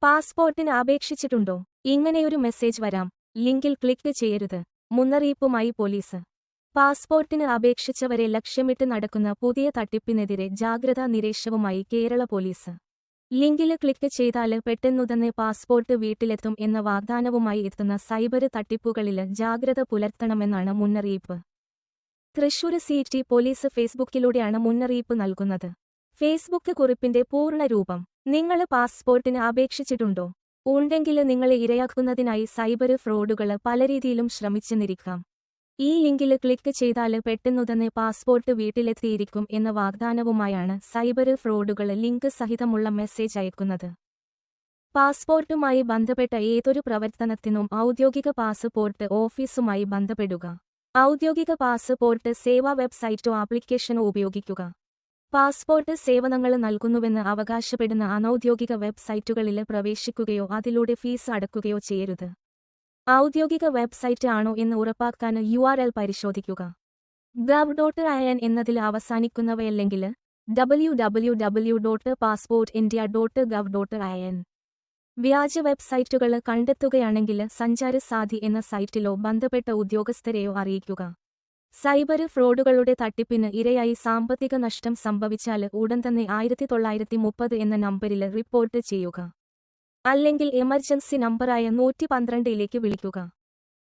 പാസ്പോർട്ടിന് അപേക്ഷിച്ചിട്ടുണ്ടോ? ഇങ്ങനെയൊരു മെസ്സേജ് വരാം. ലിങ്കിൽ ക്ലിക്ക് ചെയ്യരുത്. മുന്നറിയിപ്പുമായി പോലീസ്. പാസ്പോർട്ടിന് അപേക്ഷിച്ചവരെ ലക്ഷ്യമിട്ട് നടക്കുന്ന പുതിയ തട്ടിപ്പിനെതിരെ ജാഗ്രതാ നിർദ്ദേശവുമായി കേരള പോലീസ്. ലിങ്കില് ക്ലിക്ക് ചെയ്താല് പെട്ടെന്നുതന്നെ പാസ്പോർട്ട് വീട്ടിലെത്തും എന്ന വാഗ്ദാനവുമായി എത്തുന്ന സൈബര് തട്ടിപ്പുകളില് ജാഗ്രത പുലർത്തണമെന്നാണ് മുന്നറിയിപ്പ്. തൃശൂര് സിറ്റി പോലീസ് ഫേസ്ബുക്കിലൂടെയാണ് മുന്നറിയിപ്പ് നൽകുന്നത്. ഫേസ്ബുക്ക് കുറിപ്പിന്റെ പൂർണ്ണരൂപം. നിങ്ങള് പാസ്പോർട്ടിന് അപേക്ഷിച്ചിട്ടുണ്ടോ? ഉണ്ടെങ്കില് നിങ്ങളെ ഇരയാക്കുന്നതിനായി സൈബര് ഫ്രോഡുകള് പലരീതിയിലും ശ്രമിച്ചെന്നിരിക്കാം. ഈ ലിങ്കില് ക്ലിക്ക് ചെയ്താല് പെട്ടെന്നുതന്നെ പാസ്പോർട്ട് വീട്ടിലെത്തിയിരിക്കും എന്ന വാഗ്ദാനവുമായാണ് സൈബര് ഫ്രോഡുകള് ലിങ്ക് സഹിതമുള്ള മെസ്സേജ് അയക്കുന്നത്. പാസ്പോർട്ടുമായി ബന്ധപ്പെട്ട ഏതൊരു പ്രവർത്തനത്തിനും ഔദ്യോഗിക പാസ്പോർട്ട് ഓഫീസുമായി ബന്ധപ്പെടുക. ഔദ്യോഗിക പാസ്പോർട്ട് സേവാ വെബ്സൈറ്റോ ആപ്ലിക്കേഷനോ ഉപയോഗിക്കുക. പാസ്പോർട്ട് സേവനങ്ങള് നൽകുന്നുവെന്ന് അവകാശപ്പെടുന്ന അനൗദ്യോഗിക വെബ്സൈറ്റുകളില് പ്രവേശിക്കുകയോ അതിലൂടെ ഫീസ് അടക്കുകയോ ചെയ്യരുത്. ഔദ്യോഗിക വെബ്സൈറ്റ് ആണോ എന്ന് ഉറപ്പാക്കാന് URL പരിശോധിക്കുക. gov.in എന്നതില് അവസാനിക്കുന്നവയല്ലെങ്കില് www.passportindia.gov.in. വ്യാജ വെബ്സൈറ്റുകള് കണ്ടെത്തുകയാണെങ്കില് സഞ്ചാരസാധി എന്ന സൈറ്റിലോ ബന്ധപ്പെട്ട ഉദ്യോഗസ്ഥരെയോ അറിയിക്കുക. സൈബര് ഫ്രോഡുകളുടെ തട്ടിപ്പിന് ഇരയായി സാമ്പത്തിക നഷ്ടം സംഭവിച്ചാല് ഉടൻ തന്നെ 1930 എന്ന നമ്പരില് റിപ്പോർട്ട് ചെയ്യുക. അല്ലെങ്കിൽ എമർജൻസി നമ്പറായ 112 വിളിക്കുക.